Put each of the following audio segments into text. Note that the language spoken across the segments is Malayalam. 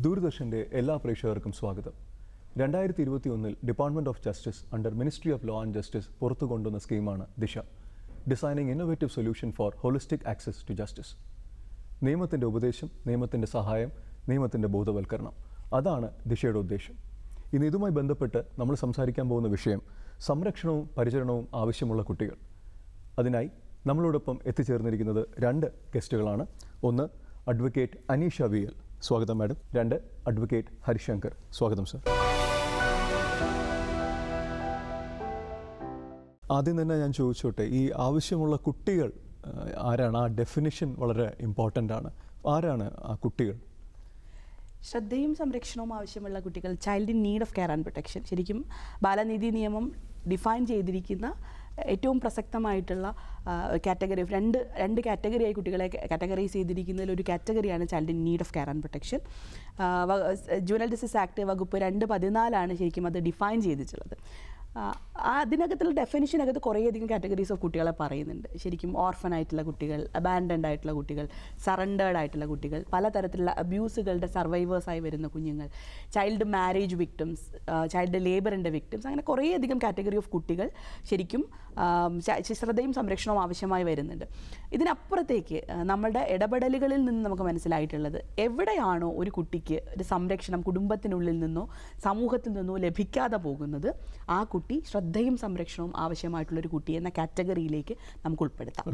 ദൂരദർശൻ്റെ എല്ലാ പ്രേക്ഷകർക്കും സ്വാഗതം. 2021 department of justice under ministry of law and justice പുറത്തു കൊണ്ടുവന്ന സ്കീമാണ് Disha, designing innovative solution for holistic access to justice. നിയമത്തിൻ്റെ ഉപദേശം, നിയമത്തിൻ്റെ സഹായം, നിയമത്തിൻ്റെ ബോധവൽക്കരണം, അതാണ് ദിശയുടെ ഉദ്ദേശം. ഇന്ന് ഇതുമായി ബന്ധപ്പെട്ട് നമ്മൾ സംസാരിക്കാൻ പോകുന്ന വിഷയം സംരക്ഷണവും പരിചരണവും ആവശ്യമുള്ള കുട്ടികൾ. അതിനായി നമ്മളോടൊപ്പം എത്തിച്ചേർന്നിരിക്കുന്നത് രണ്ട് ഗസ്റ്റുകളാണ്. ഒന്ന് അഡ്വക്കേറ്റ് അനീഷ വി എൽ, സ്വാഗതം മാഡം. രണ്ട് അഡ്വക്കേറ്റ് ഹരിശങ്കർ, സ്വാഗതം സർ. ആദ്യം തന്നെ ഞാൻ ചോദിച്ചോട്ടെ, ഈ ആവശ്യമുള്ള കുട്ടികൾ ആരാണ്? ആ ഡെഫിനിഷൻ വളരെ ഇമ്പോർട്ടൻ്റ് ആണ്. ആരാണ് ആ കുട്ടികൾ? ശ്രദ്ധയും സംരക്ഷണവും ആവശ്യമുള്ള കുട്ടികൾ, child in need of care and protection. ശരിക്കും ബാലനീതി നിയമം ഡിഫൈൻ ചെയ്തിരിക്കുന്ന ഏറ്റവും പ്രസക്തമായിട്ടുള്ള കാറ്റഗറി, രണ്ട് കാറ്റഗറിയായി കുട്ടികളെ കാറ്റഗറൈസ് ചെയ്തിരിക്കുന്നതിൽ ഒരു കാറ്റഗറിയാണ് child in need of care and protection. Juvenile justice act വകുപ്പ് 214 ശരിക്കും അത് ഡിഫൈൻ ചെയ്തിട്ടുള്ളത്. അതിനകത്തുള്ള ഡെഫിനിഷനകത്ത് കുറേയധികം കാറ്റഗറീസ് ഓഫ് കുട്ടികളെ പറയുന്നുണ്ട്. ശരിക്കും ഓർഫൻ ആയിട്ടുള്ള കുട്ടികൾ, അബാൻഡൻഡ് ആയിട്ടുള്ള കുട്ടികൾ, സറണ്ടേർഡ് ആയിട്ടുള്ള കുട്ടികൾ, പലതരത്തിലുള്ള അബ്യൂസുകളുടെ സർവൈവേഴ്സായി വരുന്ന കുഞ്ഞുങ്ങൾ, ചൈൽഡ് മാരേജ് വിക്ടിംസ്, ചൈൽഡ് ലേബറിൻ്റെ വിക്ടിംസ്, അങ്ങനെ കുറേയധികം കാറ്റഗറി ഓഫ് കുട്ടികൾ ശരിക്കും ശ്രദ്ധയും സംരക്ഷണവും ആവശ്യമായി വരുന്നുണ്ട്. ഇതിനപ്പുറത്തേക്ക് നമ്മളുടെ ഇടപെടലുകളിൽ നിന്ന് നമുക്ക് മനസ്സിലായിട്ടുള്ളത്, എവിടെയാണോ ഒരു കുട്ടിക്ക് ഒരു സംരക്ഷണം കുടുംബത്തിനുള്ളിൽ നിന്നോ സമൂഹത്തിൽ നിന്നോ ലഭിക്കാതെ പോകുന്നത്, ആ കുട്ടി ശ്രദ്ധയും സംരക്ഷണവും ആവശ്യമായിട്ടുള്ളൊരു കുട്ടി എന്ന കാറ്റഗറിയിലേക്ക് നമുക്ക് ഉൾപ്പെടുത്താം.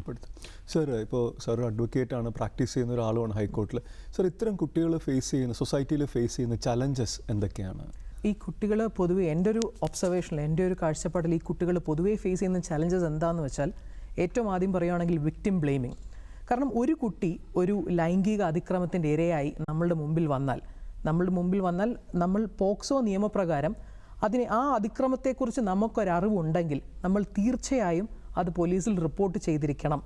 സർ, ഇപ്പോൾ സാർ അഡ്വക്കേറ്റ് ആണ്, പ്രാക്ടീസ് ചെയ്യുന്ന ഒരാളുമാണ് ഹൈക്കോർട്ടിൽ. സർ, ഇത്തരം കുട്ടികൾ ഫേസ് ചെയ്യുന്ന, സൊസൈറ്റിയിൽ ഫേസ് ചെയ്യുന്ന ചലഞ്ചസ് എന്തൊക്കെയാണ്? ഈ കുട്ടികൾ പൊതുവെ, എൻ്റെ ഒരു ഒബ്സർവേഷനിൽ, എൻ്റെ ഒരു കാഴ്ചപ്പാടിൽ ഈ കുട്ടികൾ പൊതുവേ ഫേസ് ചെയ്യുന്ന ചലഞ്ചസ് എന്താണെന്ന് വെച്ചാൽ, ഏറ്റവും ആദ്യം പറയുകയാണെങ്കിൽ വിക്ടിം ബ്ലെയിമിങ്. കാരണം ഒരു കുട്ടി ഒരു ലൈംഗിക അതിക്രമത്തിൻ്റെ ഇരയായി നമ്മളുടെ മുമ്പിൽ വന്നാൽ നമ്മൾ പോക്സോ നിയമപ്രകാരം ആ അതിക്രമത്തെക്കുറിച്ച് നമുക്കൊരറിവുണ്ടെങ്കിൽ നമ്മൾ തീർച്ചയായും അത് പോലീസിൽ റിപ്പോർട്ട് ചെയ്തിരിക്കണം.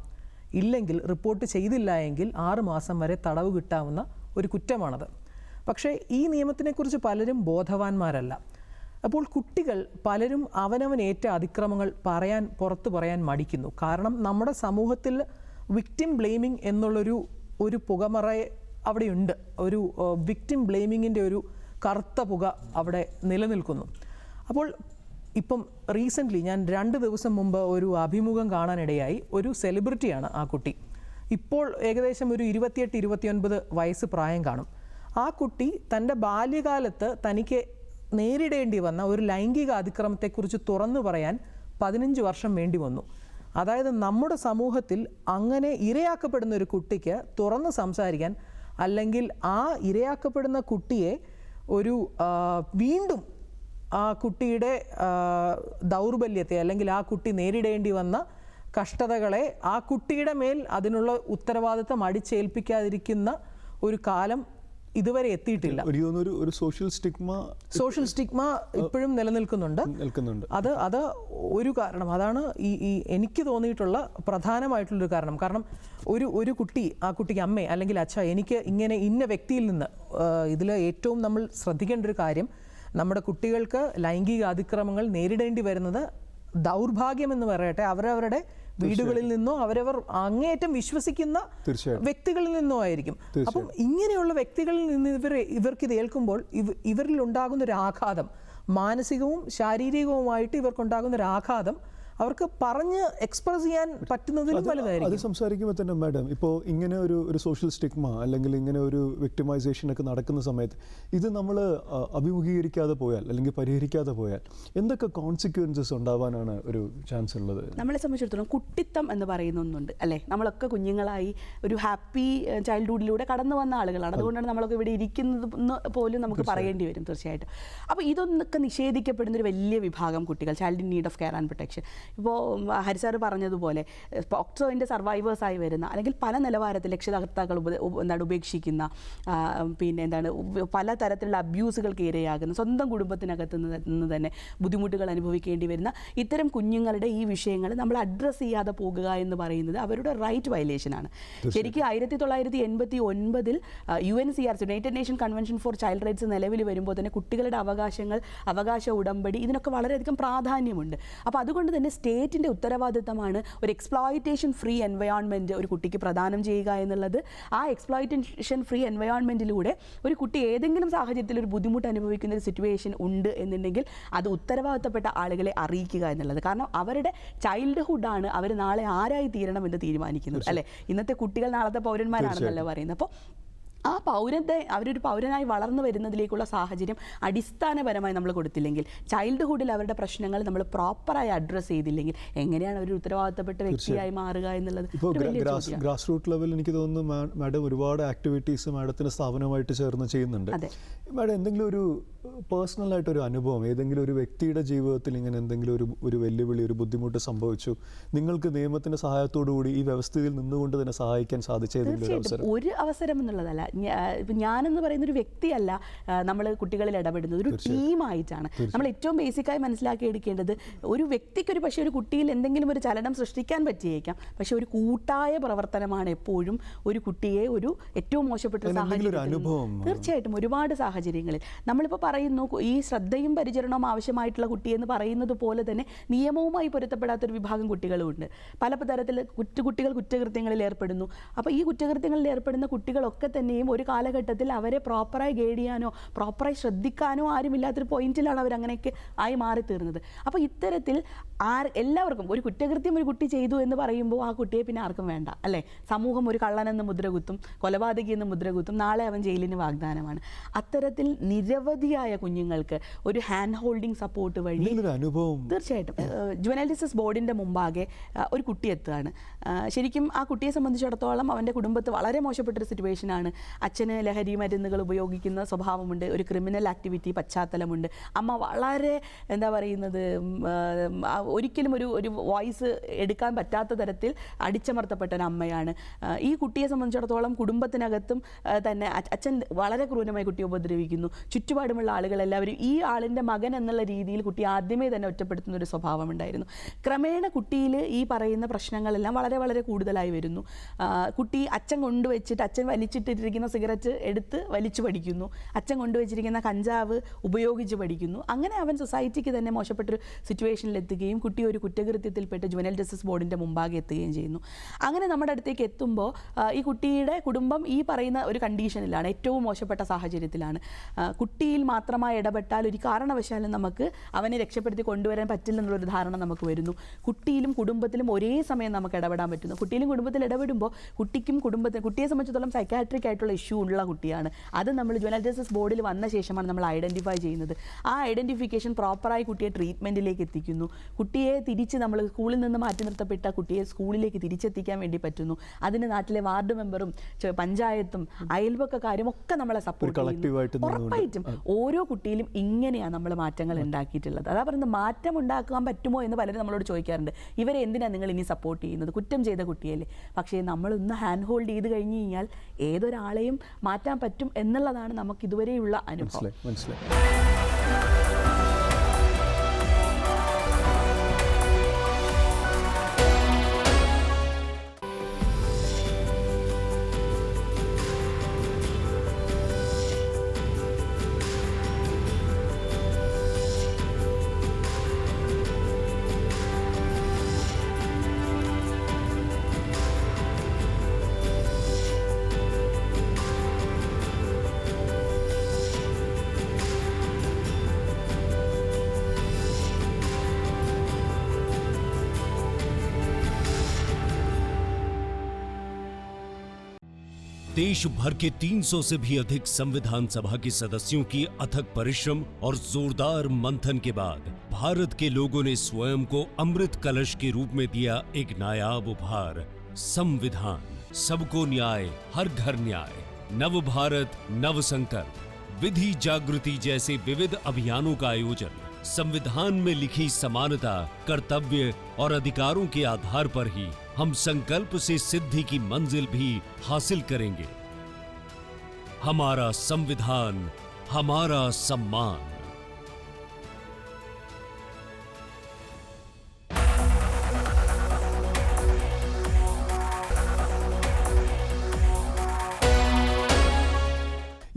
ഇല്ലെങ്കിൽ, റിപ്പോർട്ട് ചെയ്തില്ല എങ്കിൽ 6 മാസം വരെ തടവ് കിട്ടാവുന്ന ഒരു കുറ്റമാണത്. പക്ഷേ ഈ നിയമത്തിനെക്കുറിച്ച് പലരും ബോധവാന്മാരല്ല. അപ്പോൾ കുട്ടികൾ പലരും അവനവനേറ്റ അതിക്രമങ്ങൾ പുറത്തു പറയാൻ മടിക്കുന്നു. കാരണം നമ്മുടെ സമൂഹത്തിൽ വിക്ടിം ബ്ലെയിമിങ് എന്നുള്ളൊരു പുകമറ അവിടെയുണ്ട്. ഒരു വിക്ടിം ബ്ലെയിമിങ്ങിൻ്റെ ഒരു കറുത്ത പുക അവിടെ നിലനിൽക്കുന്നു. അപ്പോൾ ഇപ്പം റീസെൻ്റ്ലി ഞാൻ 2 ദിവസം മുമ്പ് ഒരു അഭിമുഖം കാണാനിടയായി. ഒരു സെലിബ്രിറ്റിയാണ് ആ കുട്ടി. ഇപ്പോൾ ഏകദേശം ഒരു 28-29 വയസ്സ് പ്രായം കാണും. ആ കുട്ടി തൻ്റെ ബാല്യകാലത്ത് തനിക്ക് നേരിടേണ്ടി വന്ന ഒരു ലൈംഗിക അതിക്രമത്തെക്കുറിച്ച് തുറന്നു പറയാൻ 15 വർഷം വേണ്ടി വന്നു. അതായത് നമ്മുടെ സമൂഹത്തിൽ അങ്ങനെ ഇരയാക്കപ്പെടുന്ന ഒരു കുട്ടിക്ക് തുറന്ന് സംസാരിക്കാൻ, അല്ലെങ്കിൽ ആ ഇരയാക്കപ്പെടുന്ന കുട്ടിയെ വീണ്ടും ആ കുട്ടിയുടെ ദൗർബല്യത്തെ, അല്ലെങ്കിൽ ആ കുട്ടി നേരിടേണ്ടി വന്ന കഷ്ടതകളെ ആ കുട്ടിയുടെ മേൽ അതിനുള്ള ഉത്തരവാദിത്തം അടിച്ചേൽപ്പിക്കാതിരിക്കുന്ന ഒരു കാലം ഇതുവരെ എത്തിയിട്ടില്ല. ഒരു സോഷ്യൽ സ്റ്റിഗ്മ ഇപ്പോഴും നിലനിൽക്കുന്നുണ്ട്. അത് ഒരു കാരണം. അതാണ് ഈ എനിക്ക് തോന്നിയിട്ടുള്ള പ്രധാനമായിട്ടുള്ളൊരു കാരണം. കാരണം ഒരു കുട്ടി, ആ കുട്ടിക്ക് അമ്മ അല്ലെങ്കിൽ അച്ഛ, എനിക്ക് ഇന്ന വ്യക്തിയിൽ നിന്ന്, ഇതിൽ ഏറ്റവും നമ്മൾ ശ്രദ്ധിക്കേണ്ട ഒരു കാര്യം, നമ്മുടെ കുട്ടികൾക്ക് ലൈംഗിക അതിക്രമങ്ങൾ നേരിടേണ്ടി വരുന്നത് ദൗർഭാഗ്യമെന്ന് പറയട്ടെ, അവരവരുടെ വീടുകളിൽ നിന്നോ അവരവർ അങ്ങേയറ്റം വിശ്വസിക്കുന്ന വ്യക്തികളിൽ നിന്നോ ആയിരിക്കും. അപ്പം ഇങ്ങനെയുള്ള വ്യക്തികളിൽ നിന്ന് ഇവർക്ക് ഇത് ഏൽക്കുമ്പോൾ ഇവരിൽ ഉണ്ടാകുന്ന ഒരു ആഘാതം, മാനസികവും ശാരീരികവുമായിട്ട് ഇവർക്കുണ്ടാകുന്ന ഒരു ആഘാതം അവർക്ക് പറഞ്ഞ് എക്സ്പ്രസ് ചെയ്യാൻ പറ്റുന്നതിലും വലുതായിരിക്കും. അത് സംസാരിക്കുമ്പോൾ തന്നെ മാഡം, ഇപ്പോൾ ഇങ്ങനെ ഒരു സോഷ്യൽ സ്റ്റിഗ്മ അല്ലെങ്കിൽ ഇങ്ങനെ ഒരു വിക്ടിമൈസേഷൻ ഒക്കെ നടക്കുന്ന സമയത്ത് ഇത് നമ്മൾ അഭിമുഖീകരിക്കാതെ പോയാൽ അല്ലെങ്കിൽ പരിഹരിക്കാതെ പോയാൽ എന്തൊക്കെ കോൺസിക്വൻസസ് ഉണ്ടാവാനാണ് ഒരു ചാൻസ് ഉള്ളത്? നമ്മളെ സംബന്ധിച്ചിടത്തോളം കുട്ടിത്തം എന്ന് പറയുന്ന ഒന്നുണ്ട്, അല്ലേ? നമ്മളൊക്കെ കുഞ്ഞുങ്ങളായി ഒരു ഹാപ്പി ചൈൽഡ്ഹുഡിലൂടെ കടന്നു വന്ന ആളുകളാണ്. അതുകൊണ്ടാണ് നമ്മളൊക്കെ ഇവിടെ ഇരിക്കുന്നത് പോലും നമുക്ക് പറയേണ്ടി വരും, തീർച്ചയായിട്ടും. അപ്പോൾ ഇതൊന്നൊക്കെ നിഷേധിക്കപ്പെടുന്ന ഒരു വലിയ വിഭാഗം കുട്ടികൾ, child in need of care and protection. ഇപ്പോൾ ഹരിസാർ പറഞ്ഞതുപോലെ പോക്സോയിൻ്റെ സർവൈവേഴ്സായി വരുന്ന, അല്ലെങ്കിൽ പല നിലവാരത്തിൽ രക്ഷകർത്താക്കൾ ഉപേക്ഷിക്കുന്ന, പലതരത്തിലുള്ള അബ്യൂസുകൾക്ക് ഇരയാകുന്ന, സ്വന്തം കുടുംബത്തിനകത്ത് നിന്ന് തന്നെ ബുദ്ധിമുട്ടുകൾ അനുഭവിക്കേണ്ടി വരുന്ന ഇത്തരം കുഞ്ഞുങ്ങളുടെ ഈ വിഷയങ്ങൾ നമ്മൾ അഡ്രസ്സ് ചെയ്യാതെ പോകുക എന്ന് പറയുന്നത് അവരുടെ റൈറ്റ് വയലേഷനാണ്. ശരിക്കും 1989 UNCRC, united nation convention for child rights നിലവിൽ വരുമ്പോൾ തന്നെ കുട്ടികളുടെ അവകാശ ഉടമ്പടി, ഇതിനൊക്കെ വളരെയധികം പ്രാധാന്യമുണ്ട്. അപ്പോൾ അതുകൊണ്ട് തന്നെ സ്റ്റേറ്റിൻ്റെ ഉത്തരവാദിത്തമാണ് ഒരു എക്സ്പ്ലോയിറ്റേഷൻ ഫ്രീ എൻവയോൺമെൻറ്റ് ഒരു കുട്ടിക്ക് പ്രദാനം ചെയ്യുക എന്നുള്ളത്. ആ എക്സ്പ്ലോയിറ്റേഷൻ ഫ്രീ എൻവയോൺമെൻറ്റിലൂടെ ഒരു കുട്ടി ഏതെങ്കിലും സാഹചര്യത്തിൽ ഒരു ബുദ്ധിമുട്ട് അനുഭവിക്കുന്ന ഒരു സിറ്റുവേഷൻ ഉണ്ട് എന്നുണ്ടെങ്കിൽ അത് ഉത്തരവാദിത്തപ്പെട്ട ആളുകളെ അറിയിക്കുക എന്നുള്ളത്. കാരണം അവരുടെ ചൈൽഡ്ഹുഡാണ് അവർ നാളെ ആരായി തീരണമെന്ന് തീരുമാനിക്കുന്നത്, അല്ലേ? ഇന്നത്തെ കുട്ടികൾ നാളത്തെ പൗരന്മാരാണെന്നല്ലേ പറയുന്നത്. അപ്പോൾ ആ അവരൊരു പൗരനായി വളർന്നു വരുന്നതിലേക്കുള്ള സാഹചര്യം അടിസ്ഥാനപരമായി നമ്മൾ കൊടുത്തില്ലെങ്കിൽ, ചൈൽഡ്ഹുഡിൽ അവരുടെ പ്രശ്നങ്ങൾ നമ്മൾ പ്രോപ്പറായി അഡ്രസ്സ് ചെയ്തില്ലെങ്കിൽ എങ്ങനെയാണ് ഒരു ഉത്തരവാദിത്തപ്പെട്ട വ്യക്തിയായി മാറുക എന്നുള്ളത്. ഇപ്പോൾ ഗ്രാസ് റൂട്ട് ലെവലിൽ എനിക്ക് തോന്നുന്നു മാഡം ഒരുപാട് ആക്ടിവിറ്റീസ് മാഡത്തിന് സ്ഥാപനമായിട്ട് ചേർന്ന് ചെയ്യുന്നുണ്ട്. മാഡം എന്തെങ്കിലും ഒരു പേഴ്സണലായിട്ടൊരു അനുഭവം, ഏതെങ്കിലും ഒരു വ്യക്തിയുടെ ജീവിതത്തിൽ ഇങ്ങനെ എന്തെങ്കിലും ഒരു വെല്ലുവിളി, ഒരു ബുദ്ധിമുട്ട് സംഭവിച്ചു, നിങ്ങൾക്ക് നിയമത്തിൻ്റെ സഹായത്തോടു കൂടി ഈ വ്യവസ്ഥയിൽ നിന്നുകൊണ്ട് തന്നെ സഹായിക്കാൻ സാധിച്ച ഏതെങ്കിലും ഒരു അവസരം? ഒരു അവസരം എന്നുള്ളതല്ല, ഇപ്പം ഞാനെന്ന് പറയുന്ന ഒരു വ്യക്തിയല്ല നമ്മൾ കുട്ടികളിൽ ഇടപെടുന്നത്, ഒരു ടീമായിട്ടാണ്. നമ്മൾ ഏറ്റവും ബേസിക്കായി മനസ്സിലാക്കിയെടുക്കേണ്ടത് ഒരു വ്യക്തിക്കൊരു പക്ഷേ ഒരു കുട്ടിയിൽ എന്തെങ്കിലും ഒരു ചലനം സൃഷ്ടിക്കാൻ പറ്റിയേക്കാം, പക്ഷെ ഒരു കൂട്ടായ പ്രവർത്തനമാണ് എപ്പോഴും ഒരു കുട്ടിയെ ഒരു ഏറ്റവും മോശപ്പെട്ട സാഹചര്യം. തീർച്ചയായിട്ടും ഒരുപാട് സാഹചര്യങ്ങളിൽ നമ്മളിപ്പോൾ പറയുന്നു ഈ ശ്രദ്ധയും പരിചരണവും ആവശ്യമായിട്ടുള്ള കുട്ടിയെന്ന് പറയുന്നത് പോലെ തന്നെ നിയമവുമായി പൊരുത്തപ്പെടാത്തൊരു വിഭാഗം കുട്ടികളുമുണ്ട്. പല തരത്തിൽ കുട്ടികൾ കുറ്റകൃത്യങ്ങളിൽ ഏർപ്പെടുന്നു. അപ്പോൾ ഈ കുറ്റകൃത്യങ്ങളിൽ ഏർപ്പെടുന്ന കുട്ടികളൊക്കെ തന്നെയും ഒരു കാലഘട്ടത്തിൽ അവരെ പ്രോപ്പറായി ഗൈഡ് ചെയ്യാനോ പ്രോപ്പറായി ശ്രദ്ധിക്കാനോ ആരുമില്ലാത്തൊരു പോയിന്റിലാണ് അവരങ്ങനെയൊക്കെ ആയി മാറിത്തീർന്നത്. അപ്പോൾ ഇത്തരത്തിൽ എല്ലാവർക്കും ഒരു കുറ്റകൃത്യം ഒരു കുട്ടി ചെയ്തു എന്ന് പറയുമ്പോൾ ആ കുട്ടിയെ പിന്നെ ആർക്കും വേണ്ട, അല്ലേ? സമൂഹം ഒരു കള്ളനെന്ന് മുദ്രകുത്തും, കൊലപാതകി എന്ന് മുദ്രകുത്തും, നാളെ അവൻ ജയിലിന് വാഗ്ദാനമാണ്. അത്തരത്തിൽ നിരവധിയായ കുഞ്ഞുങ്ങൾക്ക് ഒരു ഹാൻഡ് ഹോൾഡിംഗ് സപ്പോർട്ട് വഴി തീർച്ചയായിട്ടും ജുവനൈൽ ജസ്റ്റിസ് ബോർഡിൻ്റെ മുമ്പാകെ ഒരു കുട്ടി എത്തുകയാണ്. ശരിക്കും ആ കുട്ടിയെ സംബന്ധിച്ചിടത്തോളം അവൻ്റെ കുടുംബത്ത് വളരെ മോശപ്പെട്ടൊരു സിറ്റുവേഷനാണ്. അച്ഛന് ലഹരി മരുന്നുകൾ ഉപയോഗിക്കുന്ന സ്വഭാവമുണ്ട്, ഒരു ക്രിമിനൽ ആക്ടിവിറ്റി പശ്ചാത്തലമുണ്ട്. അമ്മ വളരെ എന്താ പറയുന്നത്, ഒരിക്കലും ഒരു വോയിസ് എടുക്കാൻ പറ്റാത്ത തരത്തിൽ അടിച്ചമർത്തപ്പെട്ട ഒരു അമ്മയാണ്. ഈ കുട്ടിയെ സംബന്ധിച്ചിടത്തോളം കുടുംബത്തിനകത്തും തന്നെ അച്ഛൻ വളരെ ക്രൂരമായി കുട്ടിയെ ഉപദ്രവിക്കുന്നു. ചുറ്റുപാടുമുള്ള ആളുകളെല്ലാവരും ഈ ആളിൻ്റെ മകൻ എന്നുള്ള രീതിയിൽ കുട്ടി ആദ്യമേ തന്നെ ഒറ്റപ്പെടുത്തുന്ന ഒരു സ്വഭാവമുണ്ടായിരുന്നു. ക്രമേണ കുട്ടിയിൽ ഈ പറയുന്ന പ്രശ്നങ്ങളെല്ലാം വളരെ വളരെ കൂടുതലായി വരുന്നു. കുട്ടി അച്ഛൻ കൊണ്ടുവച്ചിട്ട് അച്ഛൻ വലിച്ചിട്ടിരിക്കുന്ന സിഗരറ്റ് എടുത്ത് വലിച്ചു പഠിക്കുന്നു, അച്ഛൻ കൊണ്ടുവച്ചിരിക്കുന്ന കഞ്ചാവ് ഉപയോഗിച്ച് പഠിക്കുന്നു. അങ്ങനെ അവൻ സൊസൈറ്റിക്ക് തന്നെ മോശപ്പെട്ടൊരു സിറ്റുവേഷനിലെത്തുകയും കുട്ടി ഒരു കുറ്റകൃത്യത്തിൽപ്പെട്ട് ജുവനൈൽ ജസ്റ്റിസ് ബോർഡിൻ്റെ മുമ്പാകെ എത്തുകയും ചെയ്യുന്നു. അങ്ങനെ നമ്മുടെ അടുത്തേക്ക് എത്തുമ്പോൾ ഈ കുട്ടിയുടെ കുടുംബം ഈ പറയുന്ന ഒരു കണ്ടീഷനിലാണ്, ഏറ്റവും മോശപ്പെട്ട സാഹചര്യത്തിലാണ്. കുട്ടിയിൽ മാത്രമായി ഇടപെട്ടാൽ ഒരു കാരണവശാലും നമുക്ക് അവനെ രക്ഷപ്പെടുത്തി കൊണ്ടുവരാൻ പറ്റില്ലെന്നുള്ളൊരു ധാരണ നമുക്ക് വരുന്നു. കുട്ടിയിലും കുടുംബത്തിലും ഒരേ സമയം നമുക്ക് ഇടപെടാൻ പറ്റുന്നു. കുട്ടിയിലും കുടുംബത്തിൽ ഇടപെടുമ്പോൾ കുട്ടിയെ സംബന്ധിച്ചിടത്തോളം സൈക്കാട്രിക് ആയിട്ടുള്ള ഇഷ്യൂ ഉള്ള കുട്ടിയാണ്. അത് നമ്മൾ ജുവനൈൽ ജസ്റ്റിസ് ബോർഡിൽ വന്ന ശേഷമാണ് നമ്മൾ ഐഡൻറ്റിഫൈ ചെയ്യുന്നത്. ആ ഐഡൻറ്റിഫിക്കേഷൻ പ്രോപ്പറായി കുട്ടിയെ ട്രീറ്റ്മെൻറ്റിലേക്ക് എത്തിക്കുന്നു. കുട്ടിയെ തിരിച്ച് നമ്മൾ സ്കൂളിൽ നിന്ന് മാറ്റി നിർത്തപ്പെട്ട കുട്ടിയെ സ്കൂളിലേക്ക് തിരിച്ചെത്തിക്കാൻ വേണ്ടി പറ്റുന്നു. അതിന് നാട്ടിലെ വാർഡ് മെമ്പറും പഞ്ചായത്തും അയൽവക്കക്കാരും ഒക്കെ നമ്മളെ സപ്പോർട്ട് ചെയ്യുന്നു. ഉറപ്പായിട്ടും ഓരോ കുട്ടിയിലും ഇങ്ങനെയാണ് നമ്മൾ മാറ്റങ്ങൾ ഉണ്ടാക്കിയിട്ടുള്ളത്. അതാ പറയുന്നത്, മാറ്റം ഉണ്ടാക്കാൻ പറ്റുമോ എന്ന് പലരും നമ്മളോട് ചോദിക്കാറുണ്ട്. ഇവരെ എന്തിനാണ് നിങ്ങൾ ഇനി സപ്പോർട്ട് ചെയ്യുന്നത്, കുറ്റം ചെയ്ത കുട്ടിയല്ലേ? പക്ഷേ നമ്മളൊന്ന് ഹാൻഡ് ഹോൾഡ് ചെയ്ത് കഴിഞ്ഞ് കഴിഞ്ഞാൽ ഏതൊരാളെയും മാറ്റാൻ പറ്റും എന്നുള്ളതാണ് നമുക്ക് ഇതുവരെയുള്ള അനുഭവം. देश भर के 300 से भी अधिक संविधान सभा के सदस्यों की अथक परिश्रम और जोरदार मंथन के बाद भारत के लोगों ने स्वयं को अमृत कलश के रूप में दिया एक नायाब उपहार, संविधान। सबको न्याय, हर घर न्याय, नव भारत नव संकल्प, विधि जागृति जैसे विविध अभियानों का आयोजन संविधान में लिखी समानता, कर्तव्य और अधिकारों के आधार पर ही हम संकल्प से सिद्धि की मंजिल भी हासिल करेंगे। हमारा संविधान, हमारा सम्मान।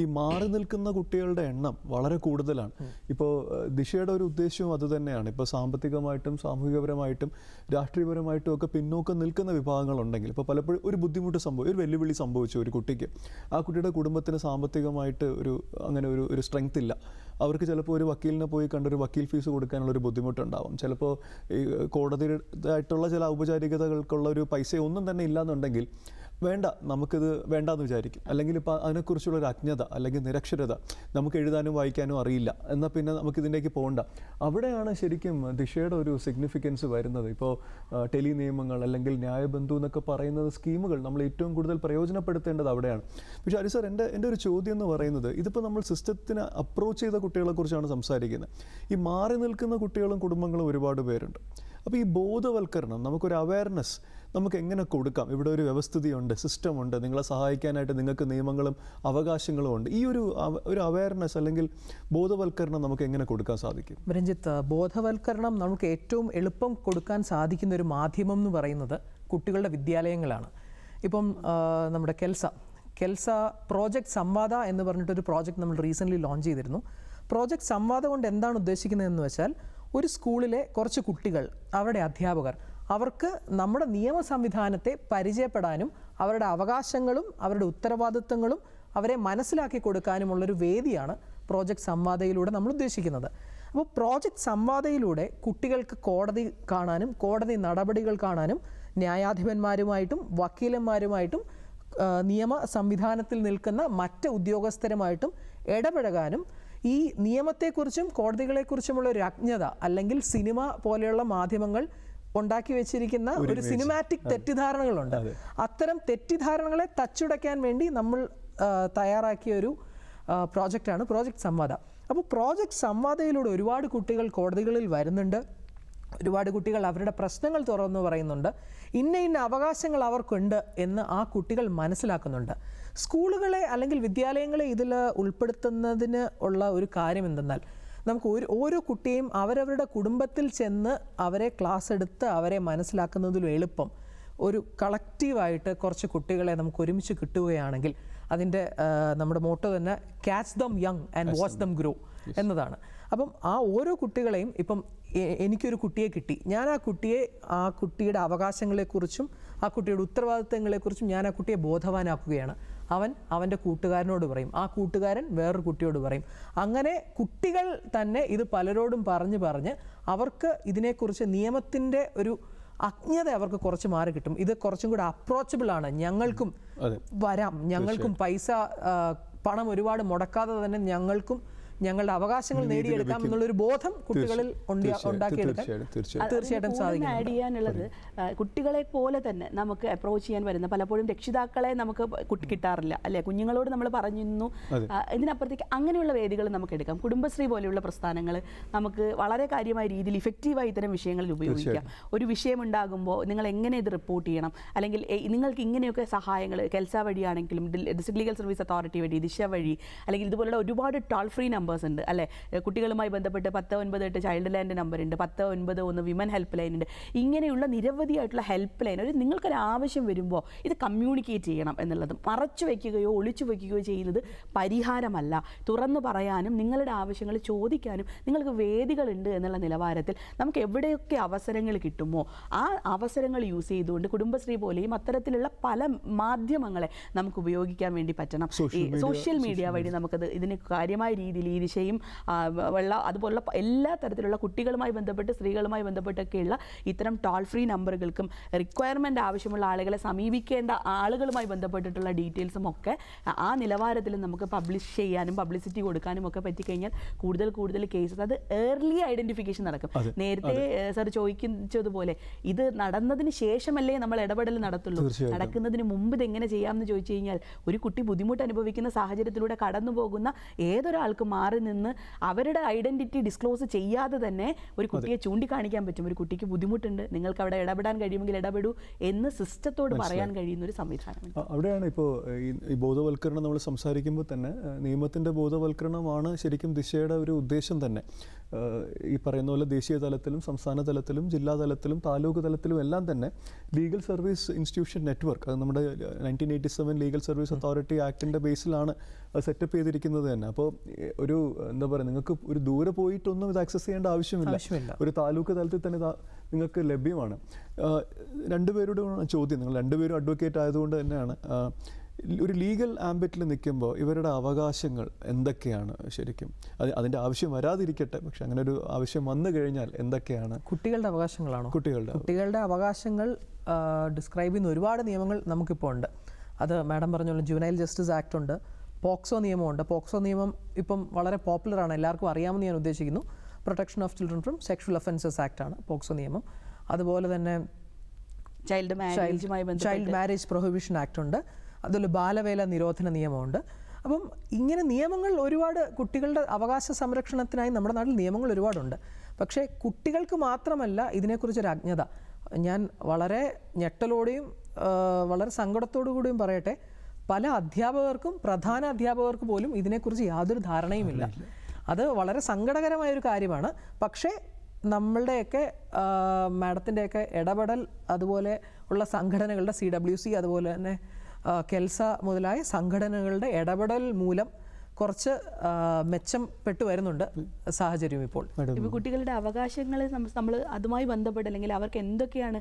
ഈ മാറി നിൽക്കുന്ന കുട്ടികളുടെ എണ്ണം വളരെ കൂടുതലാണ്. ഇപ്പോൾ ദിശയുടെ ഒരു ഉദ്ദേശവും അതുതന്നെയാണ്. ഇപ്പോൾ സാമ്പത്തികമായിട്ടും സാമൂഹികപരമായിട്ടും രാഷ്ട്രീയപരമായിട്ടും ഒക്കെ പിന്നോക്കം നിൽക്കുന്ന വിഭാഗങ്ങളുണ്ടെങ്കിൽ ഇപ്പോൾ പലപ്പോഴും ഒരു ബുദ്ധിമുട്ട് ഒരു വെല്ലുവിളി സംഭവിച്ചു ഒരു കുട്ടിക്ക്, ആ കുട്ടിയുടെ കുടുംബത്തിന് സാമ്പത്തികമായിട്ട് അങ്ങനെ ഒരു സ്ട്രെങ്ത് ഇല്ല. അവർക്ക് ചിലപ്പോൾ ഒരു വക്കീലിനെ പോയി കണ്ടൊരു വക്കീൽ ഫീസ് കൊടുക്കാനുള്ള ഒരു ബുദ്ധിമുട്ടുണ്ടാവും. ചിലപ്പോൾ ഈ കോടതിയായിട്ടുള്ള ചില ഔപചാരികതകൾക്കുള്ള ഒരു പൈസ ഒന്നും തന്നെ ഇല്ലാന്നുണ്ടെങ്കിൽ നമുക്കിത് വേണ്ടാന്ന് വിചാരിക്കും. അല്ലെങ്കിൽ ഇപ്പോൾ അതിനെക്കുറിച്ചുള്ള ഒരു അജ്ഞത അല്ലെങ്കിൽ നിരക്ഷരത, നമുക്ക് എഴുതാനും വായിക്കാനും അറിയില്ല, എന്നാൽ പിന്നെ നമുക്കിതിലേക്ക് പോകണ്ട. അവിടെയാണ് ശരിക്കും ദിശയുടെ ഒരു സിഗ്നിഫിക്കൻസ് വരുന്നത്. ഇപ്പോൾ ടെലി നിയമങ്ങൾ അല്ലെങ്കിൽ ന്യായബന്ധു എന്നൊക്കെ പറയുന്നത് സ്കീമുകൾ നമ്മൾ ഏറ്റവും കൂടുതൽ പ്രയോജനപ്പെടുത്തേണ്ടത് അവിടെയാണ്. പക്ഷേ ഹരി സാർ, എൻ്റെ ഒരു ചോദ്യം എന്ന് പറയുന്നത്, ഇതിപ്പോൾ നമ്മൾ സിസ്റ്റത്തിനെ അപ്രോച്ച് ചെയ്ത കുട്ടികളെക്കുറിച്ചാണ് സംസാരിക്കുന്നത്. ഈ മാറി നിൽക്കുന്ന കുട്ടികളും കുടുംബങ്ങളും ഒരുപാട് പേരുണ്ട്. അപ്പോൾ ഈ ബോധവൽക്കരണം, നമുക്കൊരു അവയർനെസ് നമുക്ക് എങ്ങനെ കൊടുക്കാം? ഇവിടെ ഒരു വ്യവസ്ഥിതിയുണ്ട്, സിസ്റ്റമുണ്ട്, നിങ്ങളെ സഹായിക്കാനായിട്ട് നിങ്ങൾക്ക് നിയമങ്ങളും അവകാശങ്ങളും ഉണ്ട്. ഈ ഒരു അവയർനെസ് അല്ലെങ്കിൽ ബോധവൽക്കരണം നമുക്ക് എങ്ങനെ കൊടുക്കാൻ സാധിക്കും? രഞ്ജിത്ത്, ബോധവൽക്കരണം നമുക്ക് ഏറ്റവും എളുപ്പം കൊടുക്കാൻ സാധിക്കുന്ന ഒരു മാധ്യമം എന്ന് പറയുന്നത് കുട്ടികളുടെ വിദ്യാലയങ്ങളാണ്. ഇപ്പം നമ്മുടെ കെൽസ പ്രോജക്റ്റ് സംവാദ എന്ന് പറഞ്ഞിട്ടൊരു പ്രോജക്റ്റ് നമ്മൾ റീസെൻ്റ്ലി ലോഞ്ച് ചെയ്തിരുന്നു. പ്രോജക്റ്റ് സംവാദ കൊണ്ട് എന്താണ് ഉദ്ദേശിക്കുന്നതെന്ന് വെച്ചാൽ, ഒരു സ്കൂളിലെ കുറച്ച് കുട്ടികൾ, അവരുടെ അധ്യാപകർ, അവർക്ക് നമ്മുടെ നിയമ സംവിധാനത്തെ പരിചയപ്പെടാനും അവരുടെ അവകാശങ്ങളും അവരുടെ ഉത്തരവാദിത്തങ്ങളും അവരെ മനസ്സിലാക്കി കൊടുക്കാനുമുള്ളൊരു വേദിയാണ് പ്രോജക്റ്റ് സംവാദയിലൂടെ നമ്മൾ ഉദ്ദേശിക്കുന്നത്. അപ്പോൾ പ്രോജക്റ്റ് സംവാദയിലൂടെ കുട്ടികൾക്ക് കോടതി കാണാനും കോടതി നടപടികൾ കാണാനും ന്യായാധിപന്മാരുമായിട്ടും വക്കീലന്മാരുമായിട്ടും നിയമ സംവിധാനത്തിൽ നിൽക്കുന്ന മറ്റ് ഉദ്യോഗസ്ഥരുമായിട്ടും ഇടപഴകാനും ഈ നിയമത്തെക്കുറിച്ചും കോടതികളെക്കുറിച്ചുമുള്ള ഒരു അജ്ഞത, അല്ലെങ്കിൽ സിനിമ പോലെയുള്ള മാധ്യമങ്ങൾ ഉണ്ടാക്കി വെച്ചിരിക്കുന്ന ഒരു സിനിമാറ്റിക് തെറ്റിദ്ധാരണകളുണ്ട്. അത്തരം തെറ്റിദ്ധാരണകളെ തച്ചുടയ്ക്കാൻ വേണ്ടി നമ്മൾ തയ്യാറാക്കിയ ഒരു പ്രോജക്റ്റാണ് പ്രോജക്റ്റ് സംവാദ. അപ്പോൾ പ്രോജക്റ്റ് സംവാദയിലൂടെ ഒരുപാട് കുട്ടികൾ കോടതികളിൽ വരുന്നുണ്ട്. ഒരുപാട് കുട്ടികൾ അവരുടെ പ്രശ്നങ്ങൾ തുറന്നു പറയുന്നുണ്ട്. ഇന്ന അവകാശങ്ങൾ അവർക്കുണ്ട് എന്ന് ആ കുട്ടികൾ മനസ്സിലാക്കുന്നുണ്ട്. സ്കൂളുകളെ അല്ലെങ്കിൽ വിദ്യാലയങ്ങളെ ഇതിൽ ഉൾപ്പെടുത്തുന്നതിന് ഉള്ള ഒരു കാര്യം എന്തെന്നാൽ, നമുക്ക് ഓരോ കുട്ടിയെയും അവരവരുടെ കുടുംബത്തിൽ ചെന്ന് അവരെ ക്ലാസ് എടുത്ത് അവരെ മനസ്സിലാക്കുന്നതിലും എളുപ്പം ഒരു കളക്റ്റീവായിട്ട് കുറച്ച് കുട്ടികളെ നമുക്ക് ഒരുമിച്ച് കിട്ടുകയാണെങ്കിൽ, അതിൻ്റെ നമ്മുടെ മോട്ടോ തന്നെ catch dum young and watch dum grow എന്നതാണ്. അപ്പം ആ ഓരോ കുട്ടികളെയും, ഇപ്പം എനിക്കൊരു കുട്ടിയെ കിട്ടി, ഞാൻ ആ കുട്ടിയുടെ അവകാശങ്ങളെക്കുറിച്ചും ആ കുട്ടിയുടെ ഉത്തരവാദിത്തങ്ങളെക്കുറിച്ചും ഞാൻ ആ കുട്ടിയെ ബോധവാനാക്കുകയാണ്. അവൻ്റെ കൂട്ടുകാരനോട് പറയും, ആ കൂട്ടുകാരൻ വേറൊരു കുട്ടിയോട് പറയും. അങ്ങനെ കുട്ടികൾ തന്നെ ഇത് പലരോടും പറഞ്ഞ് അവർക്ക് ഇതിനെക്കുറിച്ച് നിയമത്തിൻ്റെ ഒരു അജ്ഞത അവർക്ക് കുറച്ച് മാറി കിട്ടും. ഇത് കുറച്ചും കൂടെ അപ്രോച്ചബിൾ ആണ്, ഞങ്ങൾക്കും വരാം, ഞങ്ങൾക്കും പണം ഒരുപാട് മുടക്കാതെ തന്നെ ഞങ്ങൾക്കും ഞങ്ങളുടെ അവകാശങ്ങൾ നേടിയെടുക്കാം എന്നുള്ളൊരു ബോധം കുട്ടികളിൽ ഉണ്ടാക്കിയെടുക്കാൻ തീർച്ചയായിട്ടും സാധിക്കും. ആഡ് ചെയ്യാനുള്ളത്, കുട്ടികളെ പോലെ തന്നെ നമുക്ക് അപ്രോച്ച് ചെയ്യാൻ വരുന്ന പലപ്പോഴും രക്ഷിതാക്കളെ നമുക്ക് കിട്ടാറില്ല, അല്ലെ? കുഞ്ഞുങ്ങളോട് നമ്മൾ പറഞ്ഞിരുന്നു. ഇതിനപ്പുറത്തേക്ക് അങ്ങനെയുള്ള വേദികൾ നമുക്ക് എടുക്കാം. കുടുംബശ്രീ പോലെയുള്ള പ്രസ്ഥാനങ്ങൾ നമുക്ക് വളരെ കാര്യമായ രീതിയിൽ ഇഫക്റ്റീവായി ഇത്തരം വിഷയങ്ങളിൽ ഉപയോഗിക്കാം. ഒരു വിഷയം ഉണ്ടാകുമ്പോൾ നിങ്ങൾ എങ്ങനെ ഇത് റിപ്പോർട്ട് ചെയ്യണം, അല്ലെങ്കിൽ നിങ്ങൾക്ക് ഇങ്ങനെയൊക്കെ സഹായങ്ങൾ കെൽസ വഴിയാണെങ്കിലും ഡിസ്ട്രിക്ട് ലീഗൽ സർവീസ് അതോറിറ്റി വഴി, ദിശ വഴി, അല്ലെങ്കിൽ ഇതുപോലുള്ള ഒരുപാട് ടോൾ ഫ്രീ നമ്പേഴ്സ് ഉണ്ട്, അല്ലെ? കുട്ടികളുമായി ബന്ധപ്പെട്ട് 1098 ചൈൽഡ് ലൈൻ്റെ നമ്പർ ഉണ്ട്, 1091 വിമൻ ഹെൽപ്പ് ലൈൻ ഉണ്ട്. ഇങ്ങനെയുള്ള നിരവധിയായിട്ടുള്ള ഹെൽപ്പ് ലൈൻ, നിങ്ങൾക്കൊരു ആവശ്യം വരുമ്പോൾ ഇത് കമ്മ്യൂണിക്കേറ്റ് ചെയ്യണം എന്നുള്ളത്, മറച്ചു വയ്ക്കുകയോ ഒളിച്ചു വയ്ക്കുകയോ ചെയ്യുന്നത് പരിഹാരമല്ല. തുറന്നു പറയാനും നിങ്ങളുടെ ആവശ്യങ്ങൾ ചോദിക്കാനും നിങ്ങൾക്ക് വേദികളുണ്ട് എന്നുള്ള നിലവാരത്തിൽ നമുക്ക് എവിടെയൊക്കെ അവസരങ്ങൾ കിട്ടുമോ ആ അവസരങ്ങൾ യൂസ് ചെയ്തുകൊണ്ട് കുടുംബശ്രീ പോലെയും അത്തരത്തിലുള്ള പല മാധ്യമങ്ങളെ നമുക്ക് ഉപയോഗിക്കാൻ വേണ്ടി പറ്റണം. ഈ സോഷ്യൽ മീഡിയ വഴി നമുക്കത് ഇതിന് കാര്യമായ രീതിയിൽ ഈ ദിശയും അതുപോലുള്ള എല്ലാ തരത്തിലുള്ള കുട്ടികളുമായി ബന്ധപ്പെട്ട് സ്ത്രീകളുമായി ബന്ധപ്പെട്ടൊക്കെയുള്ള ഇത്തരം ടോൾ ഫ്രീ നമ്പറുകൾക്കും റിക്വയർമെൻറ്റ് ആവശ്യമുള്ള ആളുകളെ സമീപിക്കേണ്ട ആളുകളുമായി ബന്ധപ്പെട്ടിട്ടുള്ള ഡീറ്റെയിൽസും ഒക്കെ ആ നിലവാരത്തിൽ നമുക്ക് പബ്ലിഷ് ചെയ്യാനും പബ്ലിസിറ്റി കൊടുക്കാനും ഒക്കെ പറ്റിക്കഴിഞ്ഞാൽ കൂടുതൽ കേസസ്, അത് ഏർലി ഐഡൻറ്റിഫിക്കേഷൻ നടക്കും. നേരത്തെ സർ ചോദിച്ചതുപോലെ ഇത് നടന്നതിന് ശേഷമല്ലേ നമ്മൾ ഇടപെടൽ നടത്തുള്ളൂ. നടക്കുന്നതിന് മുമ്പ് ഇതെങ്ങനെ ചെയ്യാമെന്ന് ചോദിച്ചു കഴിഞ്ഞാൽ ഒരു കുട്ടി ബുദ്ധിമുട്ട് അനുഭവിക്കുന്ന സാഹചര്യത്തിലൂടെ കടന്നു പോകുന്ന ഏതൊരാൾക്കും മാറി നിന്ന് അവരുടെ ഐഡന്റിറ്റി ഡിസ്ക്ലോസ് ചെയ്യാതെ തന്നെ ഒരു കുട്ടിയെ ചൂണ്ടിക്കാണിക്കാൻ പറ്റും. ഒരു കുട്ടിക്ക് ബുദ്ധിമുട്ടുണ്ട്, നിങ്ങൾക്ക് അവിടെ ഇടപെടാൻ കഴിയുമെങ്കിൽ ഇടപെടൂ എന്ന് സിസ്റ്റത്തോട് പറയാൻ കഴിയുന്ന ഒരു സംവിധാനം. അവിടെയാണ് ഇപ്പോൾ ഈ ബോധവൽക്കരണം നമ്മൾ സംസാരിക്കുമ്പോൾ തന്നെ നിയമത്തിൻ്റെ ബോധവൽക്കരണമാണ് ശരിക്കും ദിശയുടെ ഒരു ഉദ്ദേശം തന്നെ. ഈ പറയുന്ന പോലെ ദേശീയ തലത്തിലും സംസ്ഥാന തലത്തിലും ജില്ലാ തലത്തിലും താലൂക്ക് തലത്തിലും എല്ലാം തന്നെ ലീഗൽ സർവീസ് ഇൻസ്റ്റിറ്റ്യൂഷൻ നെറ്റ്വർക്ക്, അത് നമ്മുടെ 1987 ലീഗൽ സർവീസ് അതോറിറ്റി ആക്ടിൻ്റെ ബേസിലാണ് സെറ്റപ്പ് ചെയ്തിരിക്കുന്നത് തന്നെ. അപ്പോൾ ഒരു എന്താ പറയുക, നിങ്ങൾക്ക് ഒരു ദൂരെ പോയിട്ടൊന്നും ഇത് ആക്സസ് ചെയ്യേണ്ട ആവശ്യമില്ല. ഒരു താലൂക്ക് തലത്തിൽ തന്നെ നിങ്ങൾക്ക് ലഭ്യമാണ്. രണ്ടുപേരുടെ ചോദ്യം, നിങ്ങൾ രണ്ടുപേരും അഡ്വക്കേറ്റ് ആയതുകൊണ്ട് തന്നെയാണ്, ഒരു ലീഗൽ ആംബിറ്റിൽ നിൽക്കുമ്പോൾ ഇവരുടെ അവകാശങ്ങൾ എന്തൊക്കെയാണ് ശരിക്കും? അതിൻ്റെ ആവശ്യം വരാതിരിക്കട്ടെ, പക്ഷെ അങ്ങനെ ഒരു ആവശ്യം വന്നു കഴിഞ്ഞാൽ എന്തൊക്കെയാണ്? കുട്ടികളുടെ അവകാശങ്ങളാണോ? കുട്ടികളുടെ അവകാശങ്ങൾ ഡിസ്ക്രൈബ് ചെയ്യുന്ന ഒരുപാട് നിയമങ്ങൾ നമുക്കിപ്പോൾ ഉണ്ട്. അത് മാഡം പറഞ്ഞ ജുവനൈൽ ജസ്റ്റിസ് ആക്ട് ഉണ്ട്, പോക്സോ നിയമമുണ്ട്. പോക്സോ നിയമം ഇപ്പം വളരെ പോപ്പുലറാണ്, എല്ലാവർക്കും അറിയാമെന്ന് ഞാൻ ഉദ്ദേശിക്കുന്നു. Protection of children from sexual offences act ആണ് പോക്സോ നിയമം. അതുപോലെ തന്നെ ചൈൽഡ് മാരേജ് പ്രൊഹിബിഷൻ ആക്ട് ഉണ്ട്. അതുപോലെ ബാലവേല നിരോധന നിയമമുണ്ട്. അപ്പം ഇങ്ങനെ നിയമങ്ങൾ ഒരുപാട്, കുട്ടികളുടെ അവകാശ സംരക്ഷണത്തിനായി നമ്മുടെ നാട്ടിൽ നിയമങ്ങൾ ഒരുപാടുണ്ട്. പക്ഷേ കുട്ടികൾക്ക് മാത്രമല്ല ഇതിനെക്കുറിച്ചൊരു അജ്ഞത. ഞാൻ വളരെ ഞെട്ടലോടെയും വളരെ സങ്കടത്തോടു കൂടിയും പറയട്ടെ, പല അധ്യാപകർക്കും, പ്രധാന അധ്യാപകർക്ക് പോലും ഇതിനെക്കുറിച്ച് യാതൊരു ധാരണയുമില്ല. അത് വളരെ സങ്കടകരമായൊരു കാര്യമാണ്. പക്ഷേ നമ്മളുടെയൊക്കെ മാഡത്തിൻ്റെയൊക്കെ ഇടപെടൽ, അതുപോലെ ഉള്ള സംഘടനകളുടെ CWC, അതുപോലെ തന്നെ കെൽസ മുതലായ സംഘടനകളുടെ ഇടപെടൽ മൂലം കുറച്ച് മെച്ചപ്പെട്ടു വരുന്നുണ്ട് സാഹചര്യം ഇപ്പോൾ. കുട്ടികളുടെ അവകാശങ്ങൾ നമ്മൾ അതുമായി ബന്ധപ്പെട്ട്, അല്ലെങ്കിൽ അവർക്ക് എന്തൊക്കെയാണ്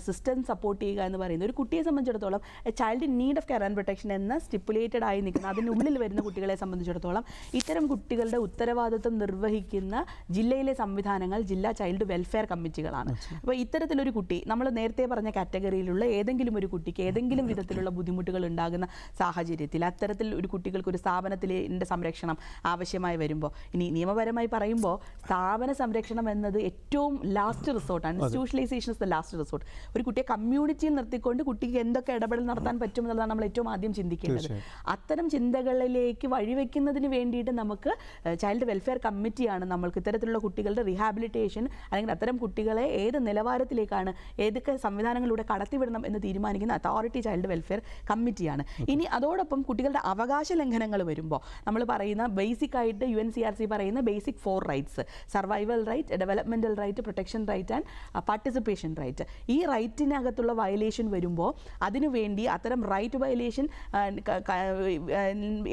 സിസ്റ്റം സപ്പോർട്ട് ചെയ്യുക എന്ന് പറയുന്നത്, ഒരു കുട്ടിയെ സംബന്ധിച്ചിടത്തോളം child in need of care and protection എന്ന സ്റ്റിപ്പുലേറ്റഡ് ആയി നിൽക്കുന്ന അതിനുള്ളിൽ വരുന്ന കുട്ടികളെ സംബന്ധിച്ചിടത്തോളം ഇത്തരം കുട്ടികളുടെ ഉത്തരവാദിത്വം നിർവഹിക്കുന്ന ജില്ലയിലെ സംവിധാനങ്ങൾ ജില്ലാ ചൈൽഡ് വെൽഫെയർ കമ്മിറ്റികളാണ്. അപ്പോൾ ഇത്തരത്തിലൊരു കുട്ടി, നമ്മൾ നേരത്തെ പറഞ്ഞ കാറ്റഗറിയിലുള്ള ഏതെങ്കിലും ഒരു കുട്ടിക്ക് ഏതെങ്കിലും വിധത്തിലുള്ള ബുദ്ധിമുട്ടുകൾ ഉണ്ടാകുന്ന സാഹചര്യത്തിൽ, അത്തരത്തിൽ ഒരു കുട്ടികൾക്ക് ഒരു സ്ഥാപനത്തിലെ സംരക്ഷണം ആവശ്യമായി വരുമ്പോൾ, ഇനി നിയമപരമായി പറയുമ്പോൾ സ്ഥാപന സംരക്ഷണം എന്നത് ഏറ്റവും ലാസ്റ്റ് റിസോർട്ടാണ്. Institutionalisation is the last resort. ഒരു കുട്ടിയെ കമ്മ്യൂണിറ്റിയിൽ നിർത്തിക്കൊണ്ട് കുട്ടിക്ക് എന്തൊക്കെ ഇടപെടൽ നടത്താൻ പറ്റും എന്നുള്ളതാണ് നമ്മൾ ഏറ്റവും ആദ്യം ചിന്തിക്കേണ്ടത്. അത്തരം ചിന്തകളിലേക്ക് വഴിവെക്കുന്നതിന് വേണ്ടിയിട്ട് നമുക്ക് ചൈൽഡ് വെൽഫെയർ കമ്മിറ്റിയാണ് നമ്മൾക്ക് ഇത്തരത്തിലുള്ള കുട്ടികളുടെ റീഹാബിലിറ്റേഷൻ, അല്ലെങ്കിൽ അത്തരം കുട്ടികളെ ഏത് നിലവാരത്തിലേക്കാണ്, ഏതൊക്കെ സംവിധാനങ്ങളിലൂടെ കടത്തിവിടണം എന്ന് തീരുമാനിക്കുന്ന അതോറിറ്റി ചൈൽഡ് വെൽഫെയർ കമ്മിറ്റിയാണ്. ഇനി അതോടൊപ്പം കുട്ടികളുടെ അവകാശ ലംഘനങ്ങൾ വരുമ്പോൾ നമ്മൾ പറയുന്ന ബേസിക് ആയിട്ട് UNCRC പറയുന്ന basic 4 rights, survival right, developmental right, protection right and participation right. ഈ റൈറ്റിനകത്തുള്ള വയലേഷൻ വരുമ്പോൾ അതിനുവേണ്ടി അത്തരം റൈറ്റ് വയലേഷൻ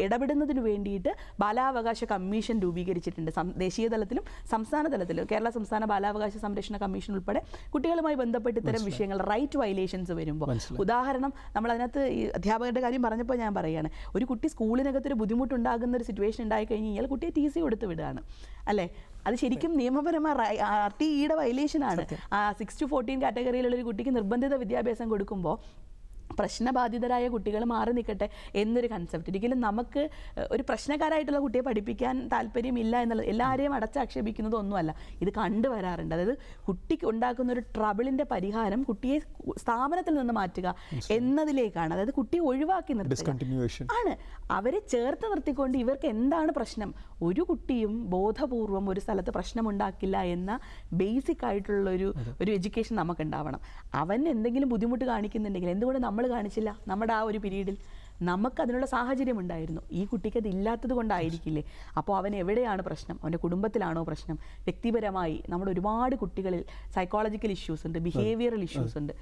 ഇടപെടുന്നതിന് വേണ്ടിയിട്ട് ബാലാവകാശ കമ്മീഷൻ രൂപീകരിച്ചിട്ടുണ്ട്. ദേശീയ തലത്തിലും സംസ്ഥാന തലത്തിലും. കേരള സംസ്ഥാന ബാലാവകാശ സംരക്ഷണ കമ്മീഷൻ ഉൾപ്പെടെ കുട്ടികളുമായി ബന്ധപ്പെട്ട് ഇത്തരം വിഷയങ്ങൾ, റൈറ്റ് വയലേഷൻസ് വരുമ്പോൾ, ഉദാഹരണം നമ്മൾ അതിനകത്ത് അധ്യാപകരുടെ കാര്യം പറഞ്ഞപ്പോൾ ഞാൻ പറയുകയാണ്, ഒരു കുട്ടി സ്കൂളിനകത്തൊരു ബുദ്ധിമുട്ടുണ്ടാകുന്ന ഒരു സിറ്റുവേഷൻ ഉണ്ടായി കഴിഞ്ഞ് കഴിഞ്ഞാൽ കുട്ടിയെ TC കൊടുത്ത് വിടുകയാണ്, അല്ലേ? അത് ശരിക്കും നിയമപരമായ RTEയുടെ വയലേഷനാണ്. 6 to 14 കാറ്റഗറിയിലുള്ള ഒരു കുട്ടിക്ക് നിർബന്ധിത വിദ്യാഭ്യാസം കൊടുക്കുമ്പോൾ പ്രശ്നബാധിതരായ കുട്ടികൾ മാറി നിൽക്കട്ടെ എന്നൊരു കൺസെപ്റ്റ്. ഒരിക്കലും നമുക്ക് ഒരു പ്രശ്നക്കാരായിട്ടുള്ള കുട്ടിയെ പഠിപ്പിക്കാൻ താല്പര്യമില്ല എന്നുള്ളത് എല്ലാവരെയും അടച്ചാക്ഷേപിക്കുന്നതൊന്നുമല്ല, ഇത് കണ്ടുവരാറുണ്ട്. അതായത് കുട്ടിക്ക് ഉണ്ടാക്കുന്ന ഒരു ട്രബിളിൻ്റെ പരിഹാരം കുട്ടിയെ സ്ഥാപനത്തിൽ നിന്ന് മാറ്റുക എന്നതിലേക്കാണ്. അതായത് കുട്ടിയെ ഒഴിവാക്കി നിർത്തുക ആണ്. അവരെ ചേർത്ത് നിർത്തിക്കൊണ്ട് ഇവർക്ക് എന്താണ് പ്രശ്നം, ഒരു കുട്ടിയും ബോധപൂർവം ഒരു സ്ഥലത്ത് പ്രശ്നമുണ്ടാക്കില്ല എന്ന ബേസിക് ആയിട്ടുള്ളൊരു എഡ്യൂക്കേഷൻ നമുക്കുണ്ടാവണം. അവൻ എന്തെങ്കിലും ബുദ്ധിമുട്ട് കാണിക്കുന്നുണ്ടെങ്കിൽ എന്തുകൊണ്ട് നമ്മൾ കാണിച്ചില്ല? നമ്മുടെ ആ ഒരു പീരീഡിൽ നമുക്കതിനുള്ള സാഹചര്യം ഉണ്ടായിരുന്നു. ഈ കുട്ടിക്ക് അത് ഇല്ലാത്തത് കൊണ്ടായിരിക്കില്ലേ? അപ്പോൾ അവൻ എവിടെയാണ് പ്രശ്നം? അവൻ്റെ കുടുംബത്തിലാണോ പ്രശ്നം? വ്യക്തിപരമായി നമ്മുടെ ഒരുപാട് കുട്ടികളിൽ സൈക്കോളജിക്കൽ ഇഷ്യൂസ് ഉണ്ട്, ബിഹേവിയറൽ ഇഷ്യൂസ് ഉണ്ട്.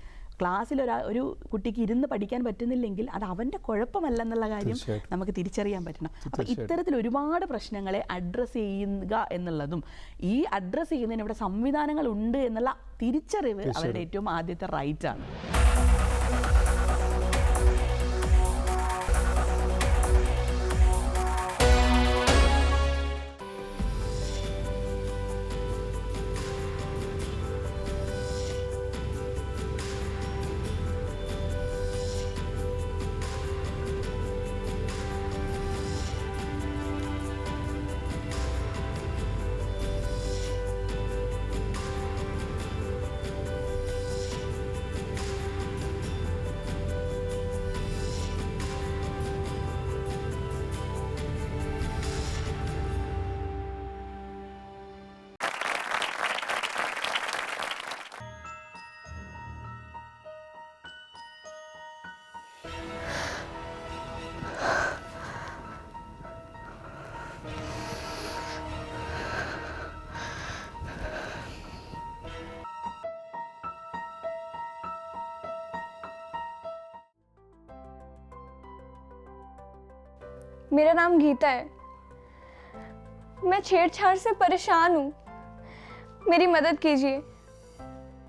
ക്ലാസ്സിൽ ഒരു കുട്ടിക്ക് ഇരുന്ന് പഠിക്കാൻ പറ്റുന്നില്ലെങ്കിൽ അത് അവൻ്റെ കുഴപ്പമല്ലെന്നുള്ള കാര്യം നമുക്ക് തിരിച്ചറിയാൻ പറ്റണം. അപ്പോൾ ഇത്തരത്തിൽ ഒരുപാട് പ്രശ്നങ്ങളെ അഡ്രസ്സ് ചെയ്യുക എന്നുള്ളതും, ഈ അഡ്രസ്സ് ചെയ്യുന്നതിന് ഇവിടെ സംവിധാനങ്ങൾ ഉണ്ട് എന്നുള്ള തിരിച്ചറിവ് അവരുടെ ഏറ്റവും ആദ്യത്തെ റൈറ്റാണ്. मेरा नाम गीता है। मैं छेड़छाड़ से परेशान हूँ, मेरी मदद कीजिए।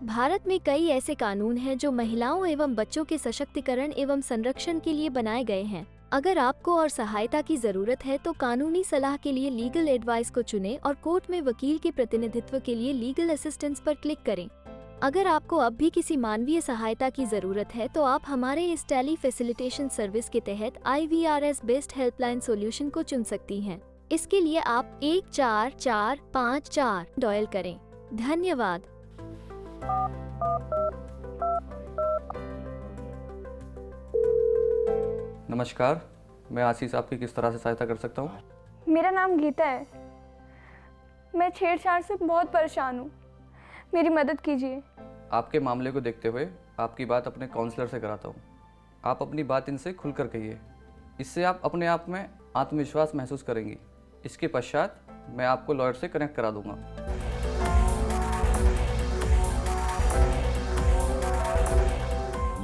भारत में कई ऐसे कानून हैं जो महिलाओं एवं बच्चों के सशक्तिकरण एवं संरक्षण के लिए बनाए गए हैं। अगर आपको और सहायता की जरूरत है तो कानूनी सलाह के लिए लीगल एडवाइस को चुनें और कोर्ट में वकील के प्रतिनिधित्व के लिए लीगल असिस्टेंस पर क्लिक करें। अगर आपको अब भी किसी मानवीय सहायता की जरूरत है तो आप हमारे इस टेली फैसिलिटेशन सर्विस के तहत IVRS बेस्ड हेल्पलाइन सॉल्यूशन को चुन सकती हैं। इसके लिए आप 14454 डायल करें। धन्यवाद। नमस्कार, मैं आशीष आपकी किस तरह से सहायता कर सकता हूँ? मेरा नाम गीता है। मैं छेड़छाड़ से बहुत परेशान हूँ, मेरी मदद कीजिए। आपके मामले को देखते हुए आपकी बात अपने काउंसलर से कराता हूँ। आप अपनी बात इनसे खुलकर कहिए, इससे आप अपने आप में आत्मविश्वास महसूस करेंगी। इसके पश्चात मैं आपको लॉयर से कनेक्ट करा दूंगा।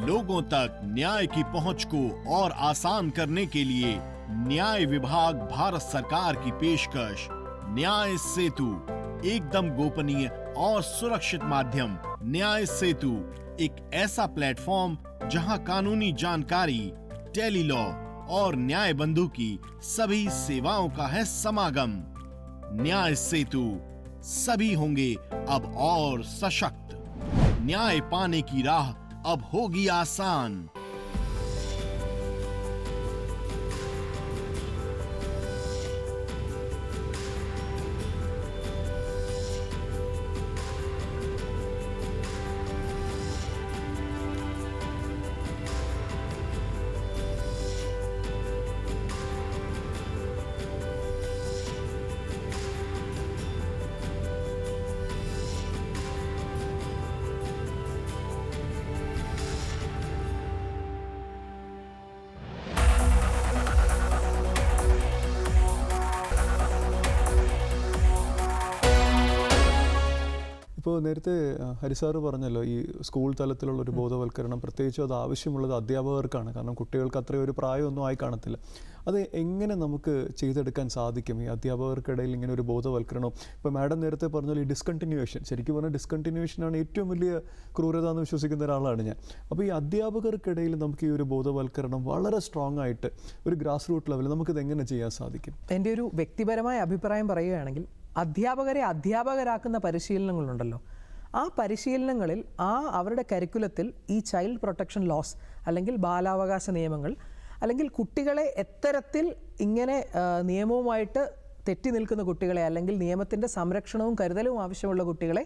लोगों तक न्याय की पहुंच को और आसान करने के लिए न्याय विभाग भारत सरकार की पेशकश न्याय सेतु, एकदम गोपनीय और सुरक्षित माध्यम। न्याय सेतु एक ऐसा प्लेटफॉर्म जहां कानूनी जानकारी, टेली लॉ और न्याय बंधु की सभी सेवाओं का है समागम। न्याय सेतु, सभी होंगे अब और सशक्त। न्याय पाने की राह अब होगी आसान। ഇപ്പോൾ നേരത്തെ ഹരിസാറ് പറഞ്ഞല്ലോ ഈ സ്കൂൾ തലത്തിലുള്ളൊരു ബോധവൽക്കരണം പ്രത്യേകിച്ച് അത് ആവശ്യമുള്ളത് അധ്യാപകർക്കാണ്. കാരണം കുട്ടികൾക്ക് അത്രയും ഒരു പ്രായമൊന്നും ആയി കാണത്തില്ല. അത് എങ്ങനെ നമുക്ക് ചെയ്തെടുക്കാൻ സാധിക്കും ഈ അധ്യാപകർക്കിടയിൽ ഇങ്ങനെ ഒരു ബോധവൽക്കരണം? ഇപ്പോൾ മാഡം നേരത്തെ പറഞ്ഞാൽ ഈ ഡിസ്കണ്ടിന്യൂവേഷൻ, ശരിക്കും പറഞ്ഞാൽ ഡിസ്കണ്ടിന്യൂവേഷനാണ് ഏറ്റവും വലിയ ക്രൂരത എന്ന് വിശ്വസിക്കുന്ന ഒരാളാണ് ഞാൻ. അപ്പോൾ ഈ അധ്യാപകർക്കിടയിൽ നമുക്ക് ഈ ഒരു ബോധവൽക്കരണം വളരെ സ്ട്രോങ് ആയിട്ട് ഒരു ഗ്രാസ് റൂട്ട് ലെവലിൽ നമുക്കിത് എങ്ങനെ ചെയ്യാൻ സാധിക്കും? എൻ്റെ ഒരു വ്യക്തിപരമായ അഭിപ്രായം പറയുകയാണെങ്കിൽ അധ്യാപകരെ അധ്യാപകരാക്കുന്ന പരിശീലനങ്ങളുണ്ടല്ലോ, ആ പരിശീലനങ്ങളിൽ അവരുടെ കരിക്കുലത്തിൽ ഈ ചൈൽഡ് പ്രൊട്ടക്ഷൻ ലോസ് അല്ലെങ്കിൽ ബാലാവകാശ നിയമങ്ങൾ അല്ലെങ്കിൽ കുട്ടികളെ എത്തരത്തിൽ ഇങ്ങനെ നിയമവുമായിട്ട് തെറ്റി നിൽക്കുന്ന കുട്ടികളെ അല്ലെങ്കിൽ നിയമത്തിൻ്റെ സംരക്ഷണവും കരുതലും ആവശ്യമുള്ള കുട്ടികളെ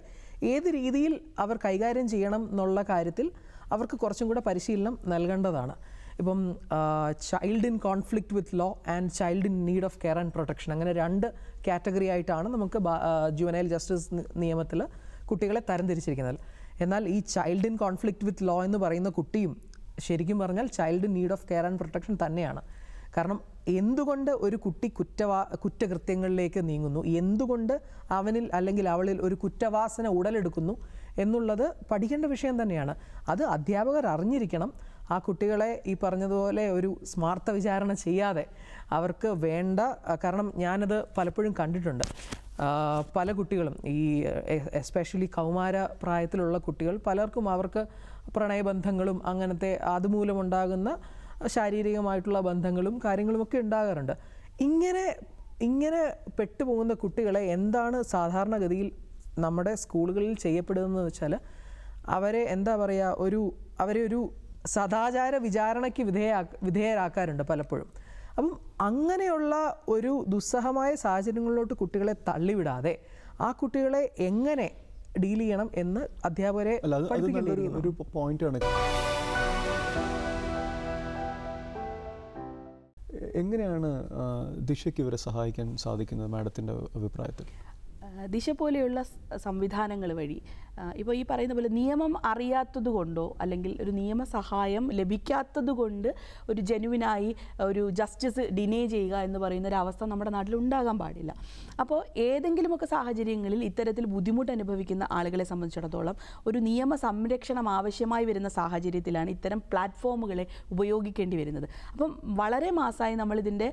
ഏത് രീതിയിൽ അവർ കൈകാര്യം ചെയ്യണം എന്നുള്ള കാര്യത്തിൽ അവർക്ക് കുറച്ചും കൂടെ പരിശീലനം നൽകേണ്ടതാണ്. ഇപ്പം child in conflict with law and child in need of care and protection, അങ്ങനെ രണ്ട് കാറ്റഗറി ആയിട്ടാണ് നമുക്ക് ജുവനൈൽ ജസ്റ്റിസ് നിയമത്തിൽ കുട്ടികളെ തരംതിരിച്ചിരിക്കുന്നത്. എന്നാൽ ഈ child in conflict with law എന്ന് പറയുന്ന കുട്ടിയും ശരിക്കും പറഞ്ഞാൽ child in need of care and protection തന്നെയാണ്. കാരണം എന്തുകൊണ്ട് ഒരു കുട്ടി കുറ്റകൃത്യങ്ങളിലേക്ക് നീങ്ങുന്നു, എന്തുകൊണ്ട് അവനിൽ അല്ലെങ്കിൽ അവളിൽ ഒരു കുറ്റവാസന ഉടലെടുക്കുന്നു എന്നുള്ളത് പഠിക്കേണ്ട വിഷയം തന്നെയാണ്. അത് അധ്യാപകർ അറിഞ്ഞിരിക്കണം. ആ കുട്ടികളെ ഈ പറഞ്ഞതുപോലെ ഒരു സ്മാർത്ഥ വിചാരണ ചെയ്യാതെ അവർക്ക് വേണ്ട, കാരണം ഞാനത് പലപ്പോഴും കണ്ടിട്ടുണ്ട്. പല കുട്ടികളും ഈ എസ്പെഷ്യലി കൗമാര പ്രായത്തിലുള്ള കുട്ടികൾ പലർക്കും അവർക്ക് പ്രണയബന്ധങ്ങളും അങ്ങനത്തെ അതുമൂലമുണ്ടാകുന്ന ശാരീരികമായിട്ടുള്ള ബന്ധങ്ങളും കാര്യങ്ങളുമൊക്കെ ഉണ്ടാകാറുണ്ട്. ഇങ്ങനെ പെട്ടുപോകുന്ന കുട്ടികളെ എന്താണ് സാധാരണഗതിയിൽ നമ്മുടെ സ്കൂളുകളിൽ ചെയ്യപ്പെടുന്നതെന്ന് വെച്ചാൽ അവരെ എന്താ പറയുക, അവരെ ഒരു സദാചാര വിചാരണയ്ക്ക് വിധേയരാക്കാറുണ്ട് പലപ്പോഴും. അപ്പം അങ്ങനെയുള്ള ഒരു ദുസ്സഹമായ സാഹചര്യങ്ങളിലോട്ട് കുട്ടികളെ തള്ളിവിടാതെ ആ കുട്ടികളെ എങ്ങനെ ഡീൽ ചെയ്യണം എന്ന് അധ്യാപകരെ പഠിപ്പിക്കേണ്ടിയിരിക്കുന്നു. ഒരു പോയിന്റാണ്. എങ്ങനെയാണ് ദിശയ്ക്ക് ഇവരെ സഹായിക്കാൻ സാധിക്കുന്നത് മാഡത്തിൻ്റെ അഭിപ്രായത്തിൽ? ദിശ പോലെയുള്ള സംവിധാനങ്ങൾ വഴി ഇപ്പോൾ ഈ പറയുന്ന പോലെ നിയമം അറിയാത്തത് കൊണ്ടോ അല്ലെങ്കിൽ ഒരു നിയമസഹായം ലഭിക്കാത്തത് കൊണ്ട് ഒരു ജെനുവിനായി ഒരു ജസ്റ്റിസ് ഡിനേ ചെയ്യുക എന്ന് പറയുന്ന ഒരു അവസ്ഥ നമ്മുടെ നാട്ടിൽ ഉണ്ടാകാൻ പാടില്ല. അപ്പോൾ ഏതെങ്കിലുമൊക്കെ സാഹചര്യങ്ങളിൽ ഇത്തരത്തിൽ ബുദ്ധിമുട്ട് അനുഭവിക്കുന്ന ആളുകളെ സംബന്ധിച്ചിടത്തോളം ഒരു നിയമ സംരക്ഷണം ആവശ്യമായി വരുന്ന സാഹചര്യത്തിലാണ് ഇത്തരം പ്ലാറ്റ്ഫോമുകളെ ഉപയോഗിക്കേണ്ടി വരുന്നത്. അപ്പം വളരെ മാസമായി നമ്മളിതിൻ്റെ